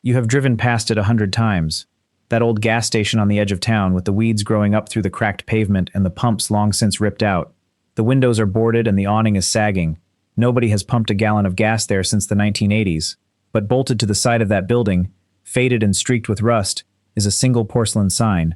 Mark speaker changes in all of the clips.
Speaker 1: You have driven past it 100 times. That old gas station on the edge of town with the weeds growing up through the cracked pavement and the pumps long since ripped out. The windows are boarded and the awning is sagging. Nobody has pumped a gallon of gas there since the 1980s. But bolted to the side of that building, faded and streaked with rust, is a single porcelain sign.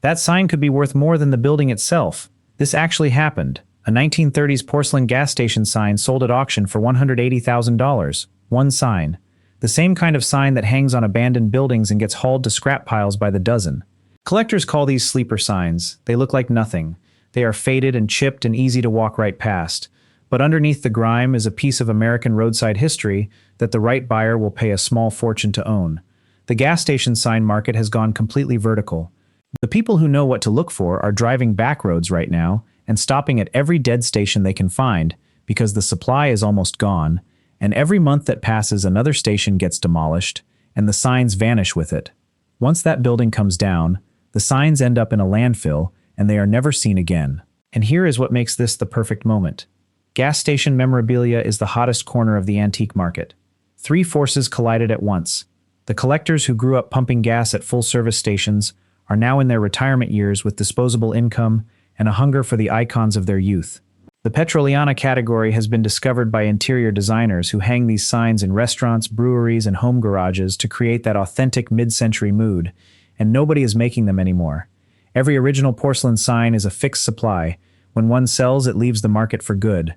Speaker 1: That sign could be worth more than the building itself. This actually happened. A 1930s porcelain gas station sign sold at auction for $180,000. One sign. The same kind of sign that hangs on abandoned buildings and gets hauled to scrap piles by the dozen. Collectors call these sleeper signs. They look like nothing. They are faded and chipped and easy to walk right past. But underneath the grime is a piece of American roadside history that the right buyer will pay a small fortune to own. The gas station sign market has gone completely vertical. The people who know what to look for are driving back roads right now and stopping at every dead station they can find because the supply is almost gone, and every month that passes another station gets demolished, and the signs vanish with it. Once that building comes down, the signs end up in a landfill, and they are never seen again. And here is what makes this the perfect moment. Gas station memorabilia is the hottest corner of the antique market. Three forces collided at once. The collectors who grew up pumping gas at full-service stations are now in their retirement years with disposable income and a hunger for the icons of their youth. The Petroliana category has been discovered by interior designers who hang these signs in restaurants, breweries, and home garages to create that authentic mid-century mood, and nobody is making them anymore. Every original porcelain sign is a fixed supply. When one sells, it leaves the market for good.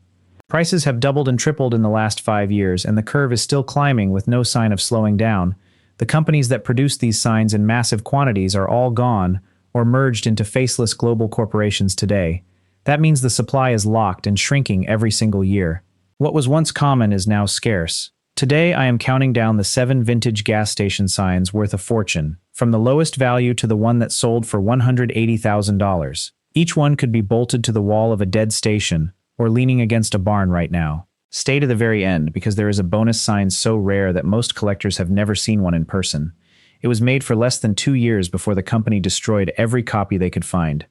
Speaker 1: Prices have doubled and tripled in the last 5 years, and the curve is still climbing with no sign of slowing down. The companies that produce these signs in massive quantities are all gone or merged into faceless global corporations today. That means the supply is locked and shrinking every single year. What was once common is now scarce. Today I am counting down the 7 vintage gas station signs worth a fortune, from the lowest value to the one that sold for $180,000. Each one could be bolted to the wall of a dead station, or leaning against a barn right now. Stay to the very end because there is a bonus sign so rare that most collectors have never seen one in person. It was made for less than 2 years before the company destroyed every copy they could find.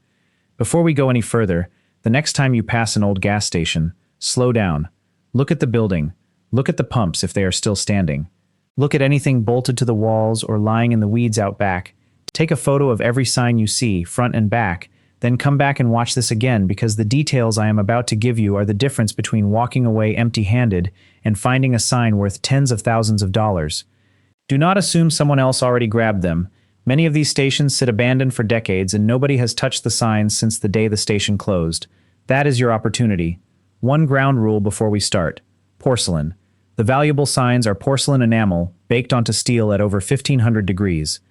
Speaker 1: Before we go any further, the next time you pass an old gas station, slow down. Look at the building. Look at the pumps if they are still standing. Look at anything bolted to the walls or lying in the weeds out back. Take a photo of every sign you see, front and back. Then come back and watch this again because the details I am about to give you are the difference between walking away empty-handed and finding a sign worth tens of thousands of dollars. Do not assume someone else already grabbed them. Many of these stations sit abandoned for decades and nobody has touched the signs since the day the station closed. That is your opportunity. One ground rule before we start. Porcelain. The valuable signs are porcelain enamel baked onto steel at over 1500 degrees.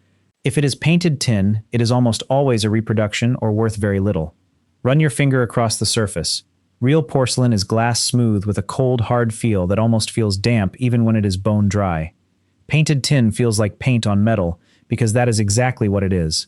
Speaker 1: If it is painted tin, it is almost always a reproduction or worth very little. Run your finger across the surface. Real porcelain is glass smooth with a cold, hard feel that almost feels damp even when it is bone dry. Painted tin feels like paint on metal because that is exactly what it is.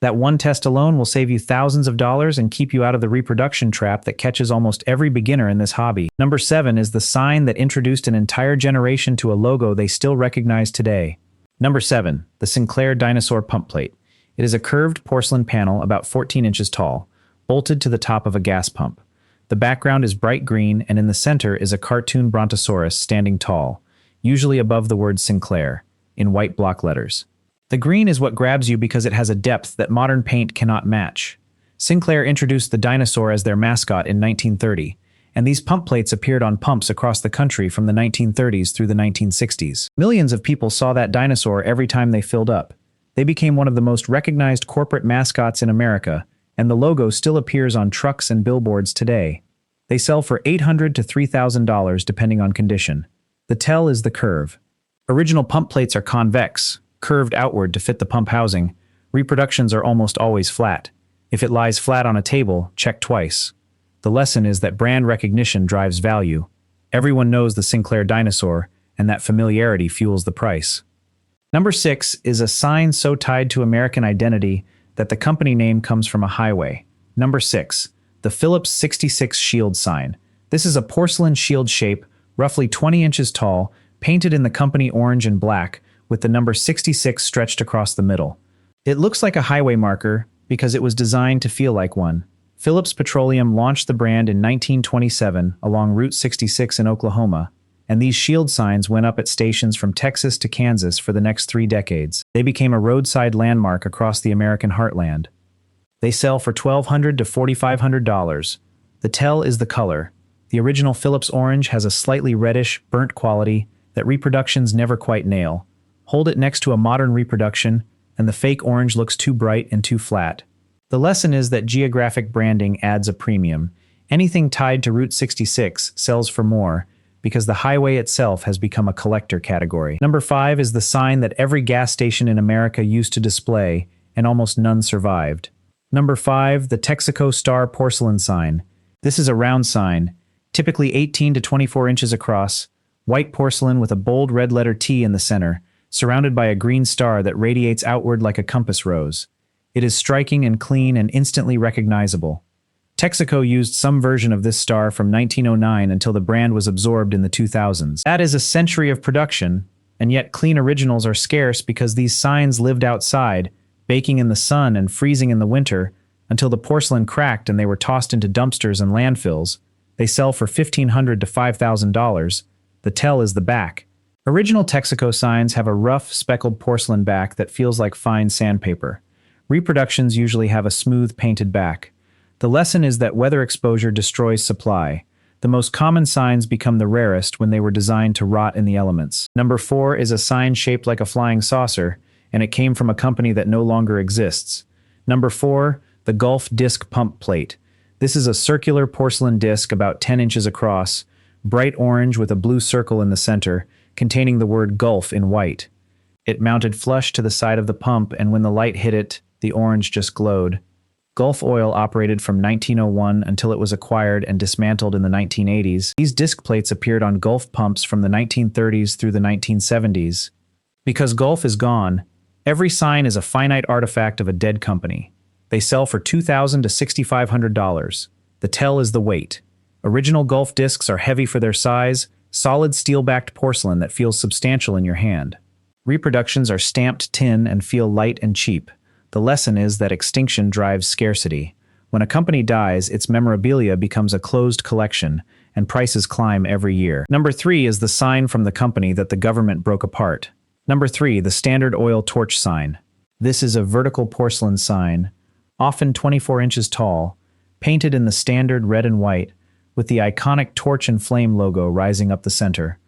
Speaker 1: That one test alone will save you thousands of dollars and keep you out of the reproduction trap that catches almost every beginner in this hobby. Number 7 is the sign that introduced an entire generation to a logo they still recognize today. Number 7, the Sinclair Dinosaur Pump Plate. It is a curved porcelain panel about 14 inches tall, bolted to the top of a gas pump. The background is bright green, and in the center is a cartoon brontosaurus standing tall, usually above the word Sinclair, in white block letters. The green is what grabs you because it has a depth that modern paint cannot match. Sinclair introduced the dinosaur as their mascot in 1930, and these pump plates appeared on pumps across the country from the 1930s through the 1960s. Millions of people saw that dinosaur every time they filled up. They became one of the most recognized corporate mascots in America, and the logo still appears on trucks and billboards today. They sell for $800 to $3,000 depending on condition. The tell is the curve. Original pump plates are convex, curved outward to fit the pump housing. Reproductions are almost always flat. If it lies flat on a table, check twice. The lesson is that brand recognition drives value. Everyone knows the Sinclair dinosaur, and that familiarity fuels the price. Number 6 is a sign so tied to American identity that the company name comes from a highway. Number 6, the Phillips 66 shield sign. This is a porcelain shield shape, roughly 20 inches tall, painted in the company orange and black, with the number 66 stretched across the middle. It looks like a highway marker because it was designed to feel like one. Phillips Petroleum launched the brand in 1927 along Route 66 in Oklahoma, and these shield signs went up at stations from Texas to Kansas for the next 3 decades. They became a roadside landmark across the American heartland. They sell for $1,200 to $4,500. The tell is the color. The original Phillips orange has a slightly reddish, burnt quality that reproductions never quite nail. Hold it next to a modern reproduction, and the fake orange looks too bright and too flat. The lesson is that geographic branding adds a premium. Anything tied to Route 66 sells for more, because the highway itself has become a collector category. Number 5 is the sign that every gas station in America used to display, and almost none survived. Number 5, the Texaco Star porcelain sign. This is a round sign, typically 18 to 24 inches across, white porcelain with a bold red letter T in the center, surrounded by a green star that radiates outward like a compass rose. It is striking and clean and instantly recognizable. Texaco used some version of this star from 1909 until the brand was absorbed in the 2000s. That is a century of production, and yet clean originals are scarce because these signs lived outside, baking in the sun and freezing in the winter, until the porcelain cracked and they were tossed into dumpsters and landfills. They sell for $1,500 to $5,000. The tell is the back. Original Texaco signs have a rough, speckled porcelain back that feels like fine sandpaper. Reproductions usually have a smooth, painted back. The lesson is that weather exposure destroys supply. The most common signs become the rarest when they were designed to rot in the elements. Number 4 is a sign shaped like a flying saucer, and it came from a company that no longer exists. Number 4, the Gulf Disc Pump Plate. This is a circular porcelain disc about 10 inches across, bright orange with a blue circle in the center, containing the word Gulf in white. It mounted flush to the side of the pump, and when the light hit it, the orange just glowed. Gulf Oil operated from 1901 until it was acquired and dismantled in the 1980s. These disc plates appeared on Gulf pumps from the 1930s through the 1970s. Because Gulf is gone, every sign is a finite artifact of a dead company. They sell for $2,000 to $6,500. The tell is the weight. Original Gulf discs are heavy for their size, solid steel-backed porcelain that feels substantial in your hand. Reproductions are stamped tin and feel light and cheap. The lesson is that extinction drives scarcity. When a company dies, its memorabilia becomes a closed collection, and prices climb every year. Number 3 is the sign from the company that the government broke apart. Number 3, the Standard Oil torch sign. This is a vertical porcelain sign, often 24 inches tall, painted in the standard red and white, with the iconic torch and flame logo rising up the center.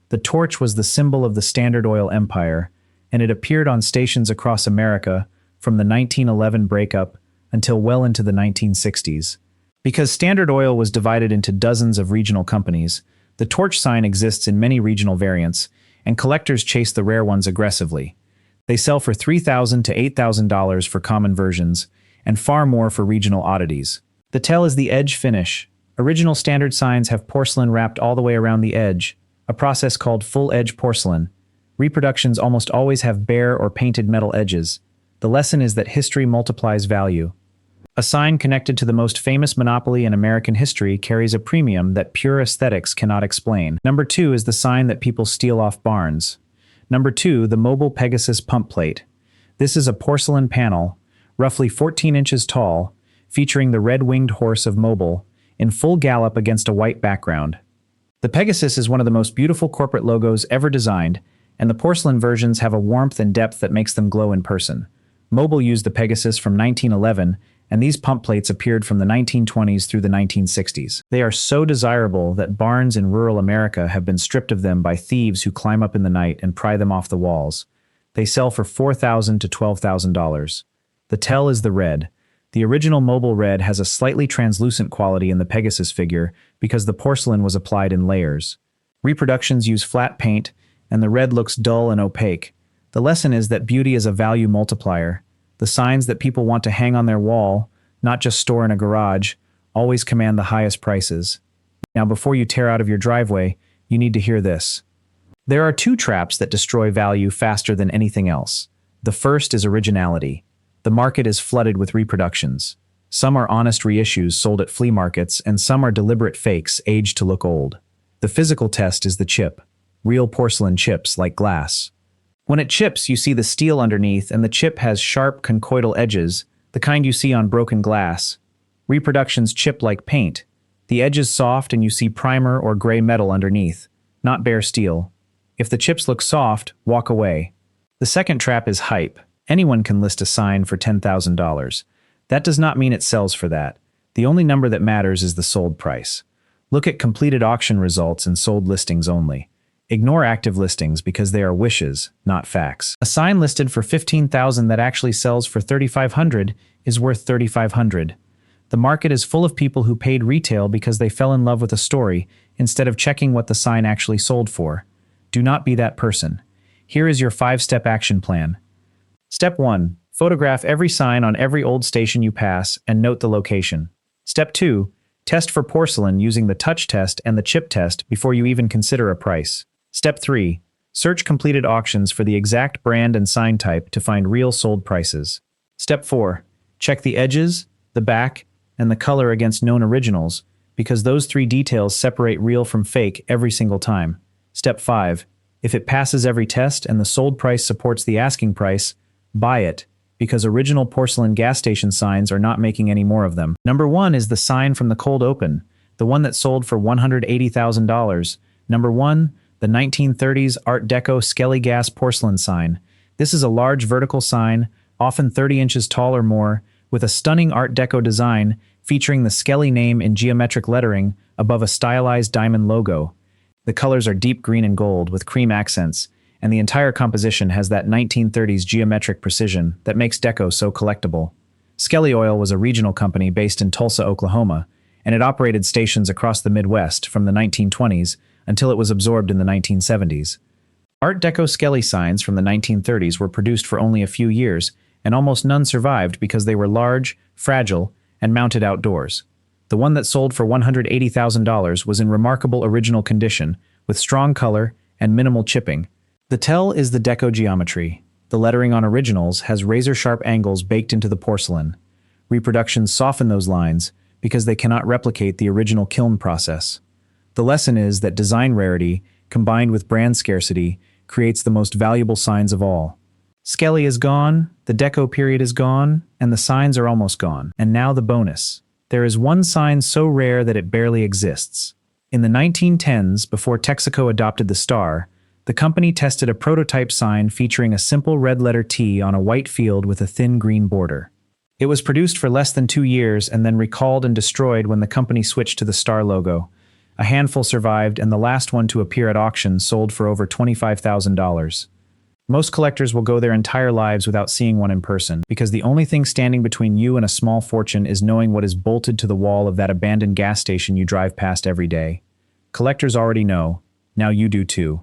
Speaker 1: The torch was the symbol of the Standard Oil empire, and it appeared on stations across America from the 1911 breakup until well into the 1960s. Because Standard Oil was divided into dozens of regional companies, the torch sign exists in many regional variants, and collectors chase the rare ones aggressively. They sell for $3,000 to $8,000 for common versions, and far more for regional oddities. The tell is the edge finish. Original standard signs have porcelain wrapped all the way around the edge, a process called full-edge porcelain. Reproductions almost always have bare or painted metal edges. The lesson is that history multiplies value. A sign connected to the most famous monopoly in American history carries a premium that pure aesthetics cannot explain. Number 2 is the sign that people steal off barns. Number 2, the Mobile Pegasus Pump Plate. This is a porcelain panel, roughly 14 inches tall, featuring the red-winged horse of Mobile, in full gallop against a white background. The Pegasus is one of the most beautiful corporate logos ever designed, and the porcelain versions have a warmth and depth that makes them glow in person. Mobile used the Pegasus from 1911, and these pump plates appeared from the 1920s through the 1960s. They are so desirable that barns in rural America have been stripped of them by thieves who climb up in the night and pry them off the walls. They sell for $4,000 to $12,000. The tell is the red. The original Mobile red has a slightly translucent quality in the Pegasus figure because the porcelain was applied in layers. Reproductions use flat paint, and the red looks dull and opaque. The lesson is that beauty is a value multiplier. The signs that people want to hang on their wall, not just store in a garage, always command the highest prices. Now, before you tear out of your driveway, you need to hear this. There are 2 traps that destroy value faster than anything else. The first is originality. The market is flooded with reproductions. Some are honest reissues sold at flea markets, and some are deliberate fakes aged to look old. The physical test is the chip. Real porcelain chips like glass. When it chips, you see the steel underneath, and the chip has sharp conchoidal edges, the kind you see on broken glass. Reproductions chip like paint. The edge is soft and you see primer or gray metal underneath. not bare steel. If the chips look soft, walk away. The second trap is hype. Anyone can list a sign for $10,000. That does not mean it sells for that. The only number that matters is the sold price. Look at completed auction results and sold listings only. Ignore active listings because they are wishes, not facts. A sign listed for $15,000 that actually sells for $3,500 is worth $3,500. The market is full of people who paid retail because they fell in love with a story instead of checking what the sign actually sold for. Do not be that person. Here is your 5-step action plan. Step 1. Photograph every sign on every old station you pass and note the location. Step 2. Test for porcelain using the touch test and the chip test before you even consider a price. Step 3. Search completed auctions for the exact brand and sign type to find real sold prices. Step 4. Check the edges, the back, and the color against known originals, because those 3 details separate real from fake every single time. Step 5. If it passes every test and the sold price supports the asking price, buy it, because original porcelain gas station signs are not making any more of them. Number 1 is the sign from the cold open, the one that sold for $180,000. Number 1, the 1930s Art Deco Skelly gas porcelain sign. This is a large vertical sign, often 30 inches tall or more, with a stunning Art Deco design featuring the Skelly name in geometric lettering above a stylized diamond logo. The colors are deep green and gold with cream accents, and the entire composition has that 1930s geometric precision that makes Deco so collectible. Skelly Oil was a regional company based in Tulsa, Oklahoma, and it operated stations across the Midwest from the 1920s until it was absorbed in the 1970s. Art Deco Skelly signs from the 1930s were produced for only a few years, and almost none survived because they were large, fragile, and mounted outdoors. The one that sold for $180,000 was in remarkable original condition, with strong color and minimal chipping. The tell is the Deco geometry. The lettering on originals has razor-sharp angles baked into the porcelain. Reproductions soften those lines because they cannot replicate the original kiln process. The lesson is that design rarity, combined with brand scarcity, creates the most valuable signs of all. Skelly is gone, the Deco period is gone, and the signs are almost gone. And now the bonus. There is one sign so rare that it barely exists. In the 1910s, before Texaco adopted the star, the company tested a prototype sign featuring a simple red letter T on a white field with a thin green border. It was produced for less than 2 years and then recalled and destroyed when the company switched to the star logo. A handful survived, and the last one to appear at auction sold for over $25,000. Most collectors will go their entire lives without seeing one in person, because the only thing standing between you and a small fortune is knowing what is bolted to the wall of that abandoned gas station you drive past every day. Collectors already know. Now you do too.